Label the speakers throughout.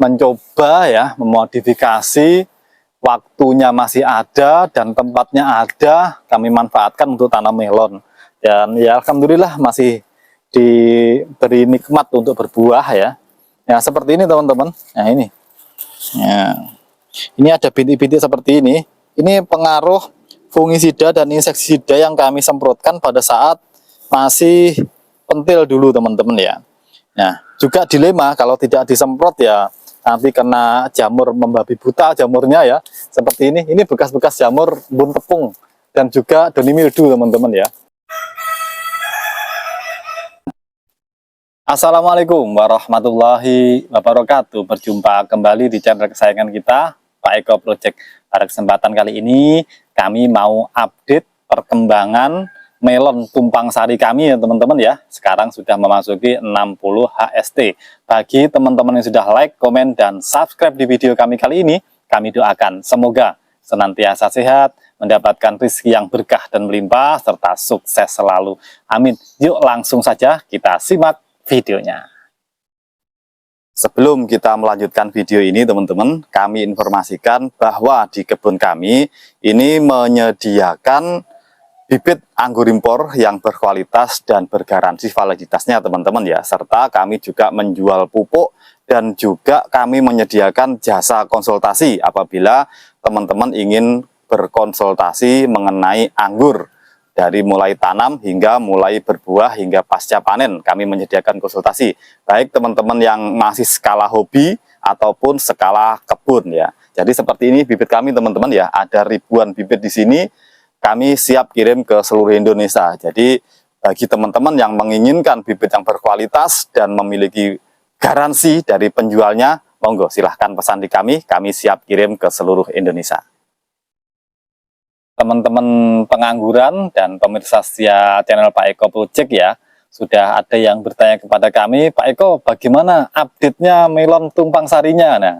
Speaker 1: mencoba ya memodifikasi, waktunya masih ada dan tempatnya ada, kami manfaatkan untuk tanam melon. Dan ya alhamdulillah masih diberi nikmat untuk berbuah ya. Ya seperti ini teman-teman. Nah ini. Ya. Ini ada bintik-bintik seperti ini. Ini pengaruh fungisida dan insektisida yang kami semprotkan pada saat masih pentil dulu teman-teman ya. Nah, juga dilema kalau tidak disemprot ya nanti kena jamur membabi buta jamurnya ya. Seperti ini bekas-bekas jamur bun tepung dan juga doni mildew teman-teman ya. Assalamualaikum warahmatullahi wabarakatuh. Berjumpa kembali di channel kesayangan kita, Pak Eko Project. Pada kesempatan kali ini kami mau update perkembangan melon tumpang sari kami ya teman-teman ya. Sekarang sudah memasuki 60 HST. Bagi teman-teman yang sudah like, komen, dan subscribe di video kami kali ini, kami doakan semoga senantiasa sehat, mendapatkan rezeki yang berkah dan melimpah, serta sukses selalu. Amin. Yuk langsung saja kita simak videonya. Sebelum kita melanjutkan video ini teman-teman, kami informasikan bahwa di kebun kami ini menyediakan bibit anggur impor yang berkualitas dan bergaransi validitasnya teman-teman ya, serta kami juga menjual pupuk dan juga kami menyediakan jasa konsultasi apabila teman-teman ingin berkonsultasi mengenai anggur dari mulai tanam hingga mulai berbuah hingga pasca panen. Kami menyediakan konsultasi baik teman-teman yang masih skala hobi ataupun skala kebun ya. Jadi seperti ini bibit kami teman-teman ya, ada ribuan bibit di sini. Kami siap kirim ke seluruh Indonesia. Jadi bagi teman-teman yang menginginkan bibit yang berkualitas dan memiliki garansi dari penjualnya, monggo silahkan pesan di kami siap kirim ke seluruh Indonesia. Teman-teman pengangguran dan pemirsa setia channel Pak Eko Project ya, sudah ada yang bertanya kepada kami, Pak Eko bagaimana update-nya melon tumpang sarinya? Nah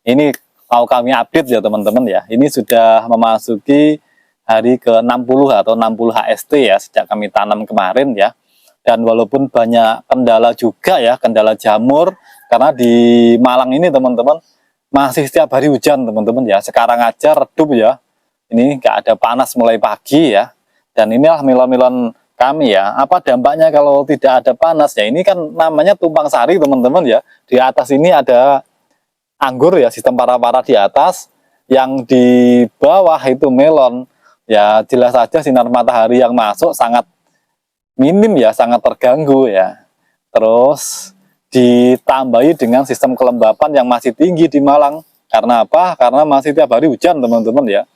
Speaker 1: ini mau kami update ya teman-teman ya, ini sudah memasuki hari ke-60 atau 60 HST ya sejak kami tanam kemarin ya. Dan walaupun banyak kendala juga ya, kendala jamur, karena di Malang ini teman-teman masih setiap hari hujan teman-teman ya. Sekarang aja redup ya, ini nggak ada panas mulai pagi ya. Dan inilah melon-melon kami ya. Apa dampaknya kalau tidak ada panas ya? Ini kan namanya tumpang sari teman-teman ya. Di atas ini ada anggur ya, sistem para-para di atas, yang di bawah itu melon. Ya jelas saja sinar matahari yang masuk sangat minim ya, sangat terganggu ya. Terus ditambahi dengan sistem kelembapan yang masih tinggi di Malang. Karena apa? Karena masih tiap hari hujan teman-teman ya.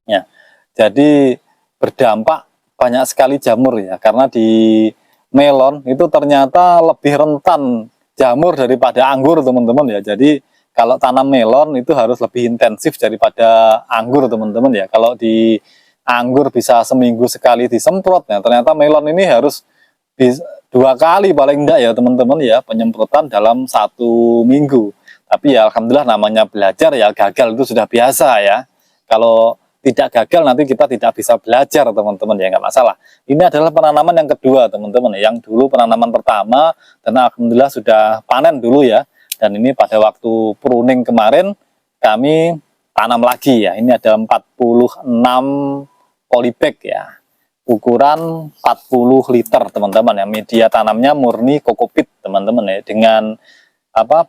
Speaker 1: Ya, jadi berdampak banyak sekali jamur ya. Karena di melon itu ternyata lebih rentan jamur daripada anggur teman-teman ya. Jadi kalau tanam melon itu harus lebih intensif daripada anggur teman-teman ya. Kalau di anggur bisa seminggu sekali disemprot, ya ternyata melon ini harus 2 kali paling enggak ya teman-teman ya, penyemprotan dalam 1 minggu. Tapi ya alhamdulillah namanya belajar ya, gagal itu sudah biasa ya. Kalau tidak gagal nanti kita tidak bisa belajar teman-teman ya, nggak masalah. Ini adalah penanaman yang kedua teman-teman ya. Yang dulu penanaman pertama dan alhamdulillah sudah panen dulu ya. Dan ini pada waktu pruning kemarin kami tanam lagi ya. Ini ada 46 polybag ya. Ukuran 40 liter teman-teman ya. Media tanamnya murni kokopit teman-teman ya. Dengan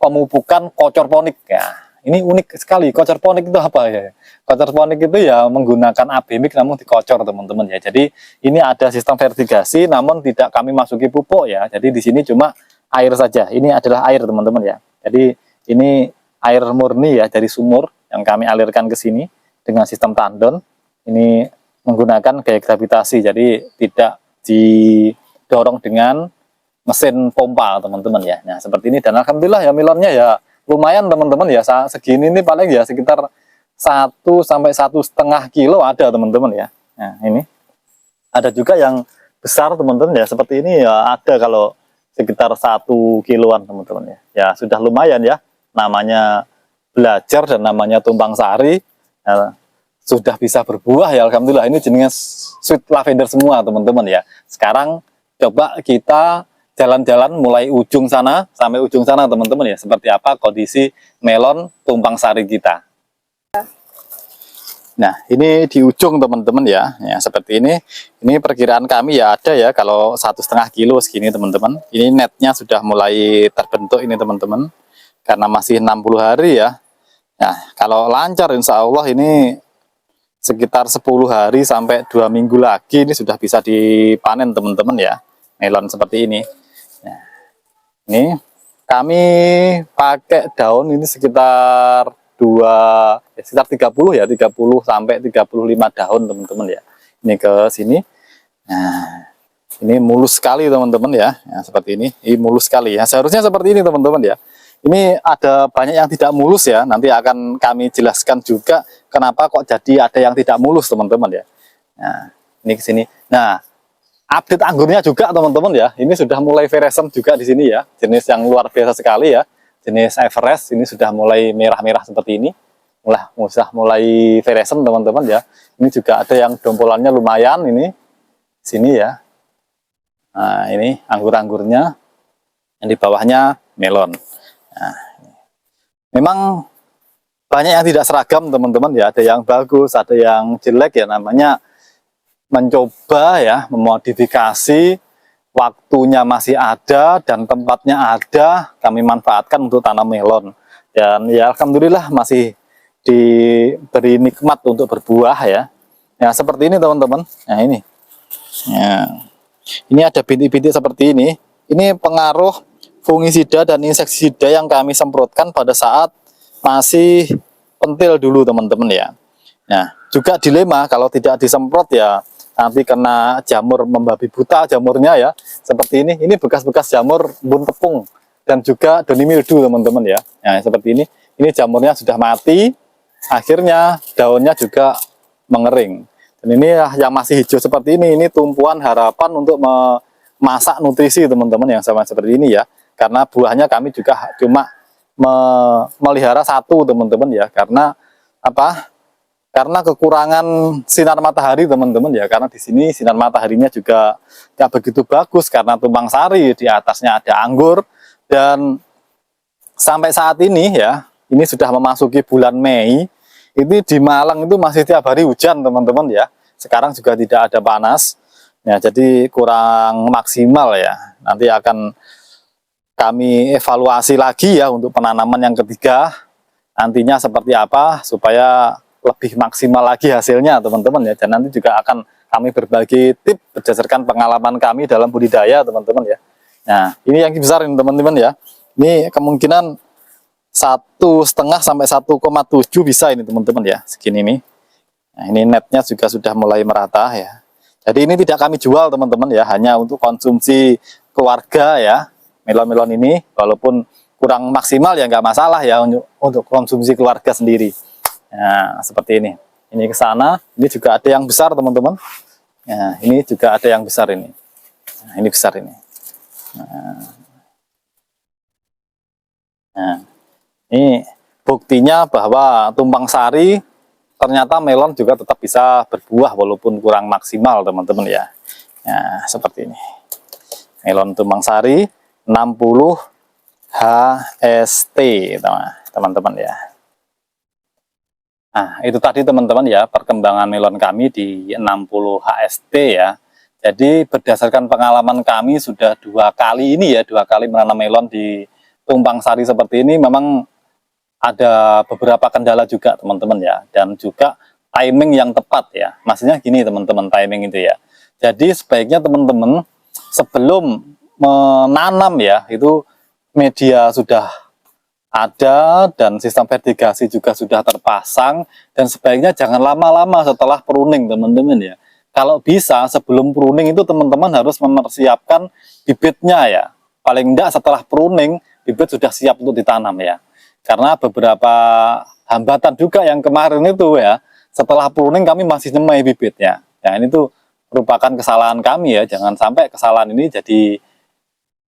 Speaker 1: pemupukan kocorponik ya. Ini unik sekali. Kocorponik itu apa ya? Kocorponik itu ya menggunakan abemik namun dikocor teman-teman ya. Jadi ini ada sistem vertigasi namun tidak kami masuki pupuk ya. Jadi di sini cuma air saja. Ini adalah air teman-teman ya. Jadi ini air murni ya dari sumur yang kami alirkan ke sini dengan sistem tandon. Ini menggunakan gaya gravitasi, jadi tidak didorong dengan mesin pompa teman-teman ya. Nah seperti ini dan alhamdulillah ya melonnya ya lumayan teman-teman ya. Segini ini paling ya sekitar 1 sampai 1,5 kilo ada teman-teman ya. Nah ini ada juga yang besar teman-teman ya, seperti ini ya ada kalau sekitar 1 kiloan teman-teman ya. Ya sudah lumayan ya, namanya belajar dan namanya tumpang sari ya, sudah bisa berbuah ya alhamdulillah. Ini jenisnya sweet lavender semua teman-teman ya. Sekarang coba kita jalan-jalan mulai ujung sana sampai ujung sana teman-teman ya, seperti apa kondisi melon tumpang sari kita. Nah, ini di ujung teman-teman ya, seperti ini. Ini perkiraan kami ya ada ya kalau 1,5 kilo segini teman-teman. Ini netnya sudah mulai terbentuk ini teman-teman, karena masih 60 hari ya. Nah, kalau lancar insya Allah ini sekitar 10 hari sampai 2 minggu lagi ini sudah bisa dipanen teman-teman ya, melon seperti ini. Nah, ini kami pakai daun ini sekitar sekitar 30 ya, 30 sampai 35 daun teman-teman ya. Ini ke sini. Nah, ini mulus sekali teman-teman ya. Seperti ini mulus sekali ya. Seharusnya seperti ini teman-teman ya. Ini ada banyak yang tidak mulus ya. Nanti akan kami jelaskan juga kenapa kok jadi ada yang tidak mulus teman-teman ya. Nah, ini ke sini. Nah, update anggurnya juga teman-teman ya. Ini sudah mulai veresem juga di sini ya. Jenis yang luar biasa sekali ya. Jenis Everest ini sudah mulai merah-merah seperti ini. Mulai veresem teman-teman ya. Ini juga ada yang dompolannya lumayan ini. Sini ya. Nah, ini anggur-anggurnya. Yang di bawahnya melon. Nah, memang banyak yang tidak seragam teman-teman ya. Ada yang bagus, ada yang jelek ya, namanya mencoba ya, memodifikasi. Waktunya masih ada dan tempatnya ada, kami manfaatkan untuk tanam melon. Dan ya alhamdulillah masih diberi nikmat untuk berbuah ya. Ya seperti ini teman-teman. Nah ini. Ya. Ini ada bintik-bintik seperti ini. Ini pengaruh fungisida dan insektisida yang kami semprotkan pada saat masih pentil dulu teman-teman ya. Nah, juga dilema kalau tidak disemprot ya nanti kena jamur membabi buta jamurnya ya. Seperti ini bekas-bekas jamur bun tepung dan juga doni mildew teman-teman ya. Nah, seperti ini jamurnya sudah mati, akhirnya daunnya juga mengering. Dan ini yang masih hijau seperti ini tumpuan harapan untuk memasak nutrisi teman-teman yang sama seperti ini ya. Karena buahnya kami juga cuma melihara satu teman-teman ya. Karena apa? Karena kekurangan sinar matahari teman-teman ya, karena di sini sinar mataharinya juga nggak begitu bagus karena tumpang sari, di atasnya ada anggur. Dan sampai saat ini ya, ini sudah memasuki bulan Mei, ini di Malang itu masih tiap hari hujan teman-teman ya. Sekarang juga tidak ada panas ya, jadi kurang maksimal ya. Nanti akan kami evaluasi lagi ya untuk penanaman yang ketiga, nantinya seperti apa supaya lebih maksimal lagi hasilnya teman-teman ya. Dan nanti juga akan kami berbagi tips berdasarkan pengalaman kami dalam budidaya teman-teman ya. Nah ini yang besar ini teman-teman ya. Ini kemungkinan 1,5 sampai 1,7 bisa ini teman-teman ya, segini nih. Nah ini netnya juga sudah mulai merata ya. Jadi ini tidak kami jual teman-teman ya, hanya untuk konsumsi keluarga ya. Melon-melon ini walaupun kurang maksimal ya nggak masalah ya untuk konsumsi keluarga sendiri. Nah, seperti ini. Ini ke sana, ini juga ada yang besar, teman-teman. Nah, ini juga ada yang besar ini. Nah, ini besar ini. Nah, ini buktinya bahwa tumpang sari ternyata melon juga tetap bisa berbuah walaupun kurang maksimal, teman-teman ya. Nah, seperti ini. Melon tumpang sari 60 HST, teman-teman ya. Nah, itu tadi teman-teman ya perkembangan melon kami di 60 HST ya. Jadi berdasarkan pengalaman kami sudah 2 kali ini ya, 2 kali menanam melon di tumpang sari seperti ini, memang ada beberapa kendala juga teman-teman ya. Dan juga timing yang tepat ya. Maksudnya gini teman-teman, timing itu ya. Jadi sebaiknya teman-teman sebelum menanam ya, itu media sudah ada dan sistem vertigasi juga sudah terpasang, dan sebaiknya jangan lama-lama setelah pruning teman-teman ya. Kalau bisa sebelum pruning itu teman-teman harus mempersiapkan bibitnya ya. Paling enggak setelah pruning bibit sudah siap untuk ditanam ya. Karena beberapa hambatan juga yang kemarin itu ya, setelah pruning kami masih nyemai bibitnya. Ya ini tuh merupakan kesalahan kami ya, jangan sampai kesalahan ini jadi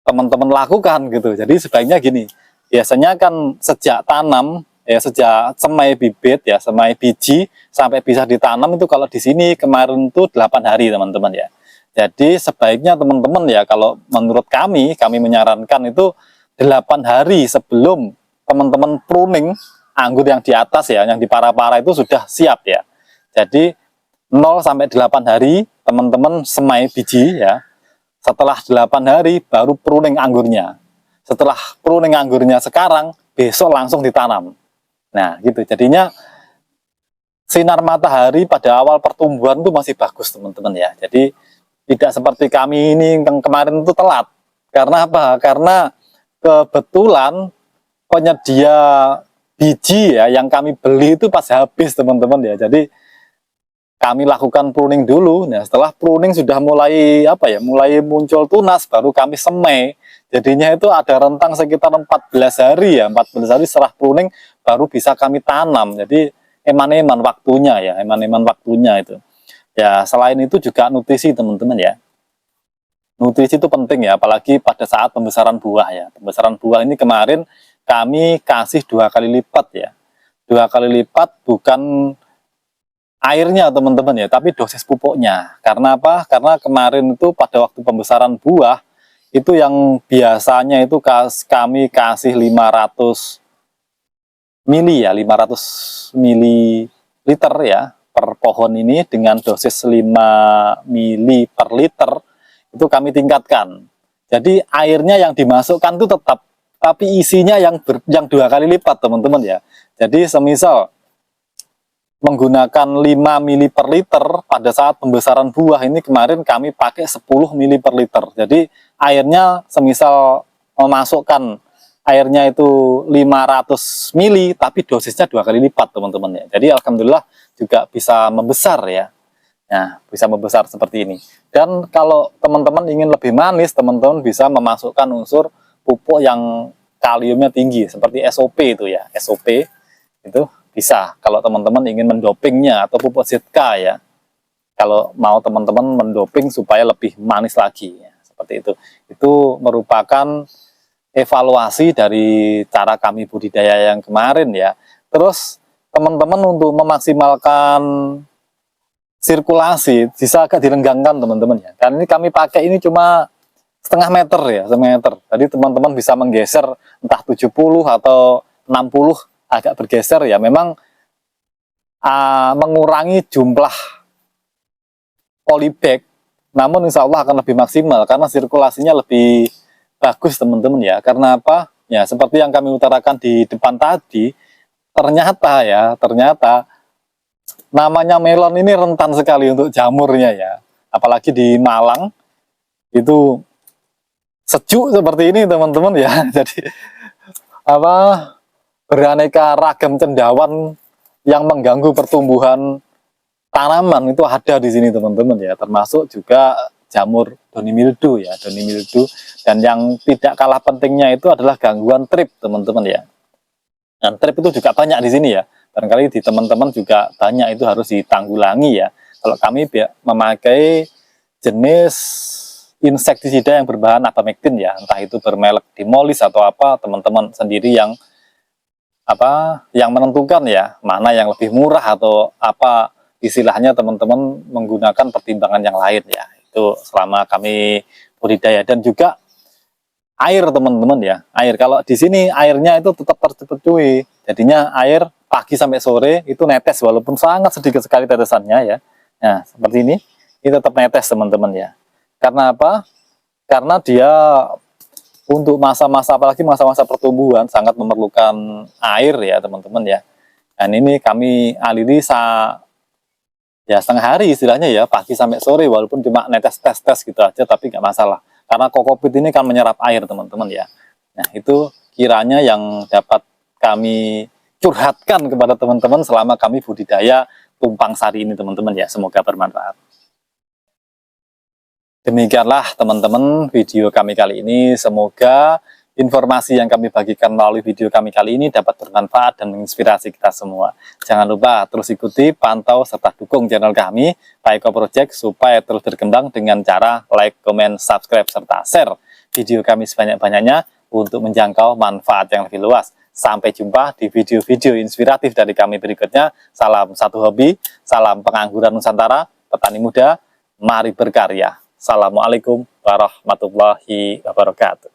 Speaker 1: teman-teman lakukan gitu. Jadi sebaiknya gini, biasanya kan sejak tanam ya, sejak semai bibit ya, semai biji sampai bisa ditanam itu kalau di sini kemarin tuh 8 hari teman-teman ya. Jadi sebaiknya teman-teman ya, kalau menurut kami menyarankan itu 8 hari sebelum teman-teman pruning anggur yang di atas ya, yang di para-para itu sudah siap ya. Jadi 0 sampai 8 hari teman-teman semai biji ya. Setelah 8 hari baru pruning anggurnya. Setelah pruning anggurnya sekarang, besok langsung ditanam. Nah gitu, jadinya sinar matahari pada awal pertumbuhan itu masih bagus teman-teman ya. Jadi tidak seperti kami ini yang kemarin itu telat. Karena apa? Karena kebetulan penyedia biji ya yang kami beli itu pas habis teman-teman ya. Jadi kami lakukan pruning dulu. Nah, setelah pruning sudah mulai apa ya? Mulai muncul tunas, baru kami semai. Jadinya itu ada rentang sekitar 14 hari ya. 14 hari setelah pruning baru bisa kami tanam. Jadi eman-eman waktunya ya, eman-eman waktunya itu. Ya, selain itu juga nutrisi teman-teman ya. Nutrisi itu penting ya, apalagi pada saat pembesaran buah ya. Pembesaran buah ini kemarin kami kasih 2 kali lipat ya. 2 kali lipat bukan airnya teman-teman ya, tapi dosis pupuknya. Karena apa? Karena kemarin itu pada waktu pembesaran buah, itu yang biasanya itu kami kasih 500 mili ya, 500 mililiter ya per pohon ini dengan dosis 5 mili per liter itu kami tingkatkan. Jadi airnya yang dimasukkan itu tetap, tapi isinya yang 2 kali lipat teman-teman ya. Jadi semisal menggunakan 5 mili per liter pada saat pembesaran buah ini kemarin kami pakai 10 mili per liter. Jadi airnya semisal memasukkan airnya itu 500 mili tapi dosisnya 2 kali lipat teman-teman ya. Jadi alhamdulillah juga bisa membesar ya. Nah, bisa membesar seperti ini. Dan kalau teman-teman ingin lebih manis, teman-teman bisa memasukkan unsur pupuk yang kaliumnya tinggi seperti SOP itu ya. SOP itu bisa kalau teman-teman ingin mendopingnya, atau pupuk ZK ya. Kalau mau teman-teman mendoping supaya lebih manis lagi ya. Seperti itu. Itu merupakan evaluasi dari cara kami budidaya yang kemarin ya. Terus teman-teman untuk memaksimalkan sirkulasi bisa agak direnggangkan teman-teman ya. Karena ini kami pakai ini cuma setengah meter ya, semeter. Jadi teman-teman bisa menggeser entah 70 atau 60 agak bergeser ya. Memang mengurangi jumlah polybag, namun insya Allah akan lebih maksimal karena sirkulasinya lebih bagus teman-teman ya. Karena apa? Ya seperti yang kami utarakan di depan tadi, ternyata namanya melon ini rentan sekali untuk jamurnya ya. Apalagi di Malang itu sejuk seperti ini teman-teman ya. Jadi apa, beraneka ragam cendawan yang mengganggu pertumbuhan tanaman itu ada di sini teman-teman ya. Termasuk juga jamur doni mildew ya, doni mildew. Dan yang tidak kalah pentingnya itu adalah gangguan trip teman-teman ya. Dan trip itu juga banyak di sini ya. Barangkali di teman-teman juga banyak, itu harus ditanggulangi ya. Kalau kami memakai jenis insektisida yang berbahan abamectin ya, entah itu bermerek Dimolis atau apa, teman-teman sendiri yang menentukan ya, mana yang lebih murah atau apa istilahnya, teman-teman menggunakan pertimbangan yang lain ya. Itu selama kami budidaya. Dan juga air teman-teman ya, air, kalau di sini airnya itu tetap tercuci, jadinya air pagi sampai sore itu netes walaupun sangat sedikit sekali tetesannya ya. Nah seperti ini tetap netes teman-teman ya. Karena apa? Karena dia untuk masa-masa, apalagi masa-masa pertumbuhan, sangat memerlukan air ya teman-teman ya. Dan ini kami aliri ya setengah hari istilahnya ya, pagi sampai sore, walaupun cuma netes tes gitu aja, tapi nggak masalah. Karena kokopit ini kan menyerap air teman-teman ya. Nah itu kiranya yang dapat kami curhatkan kepada teman-teman selama kami budidaya tumpang sari ini teman-teman ya. Semoga bermanfaat. Demikianlah teman-teman video kami kali ini. Semoga informasi yang kami bagikan melalui video kami kali ini dapat bermanfaat dan menginspirasi kita semua. Jangan lupa terus ikuti, pantau, serta dukung channel kami, Pak Eko Project, supaya terus berkembang dengan cara like, comment, subscribe, serta share video kami sebanyak-banyaknya untuk menjangkau manfaat yang lebih luas. Sampai jumpa di video-video inspiratif dari kami berikutnya. Salam satu hobi, salam pengangguran Nusantara, petani muda, mari berkarya. Assalamualaikum warahmatullahi wabarakatuh.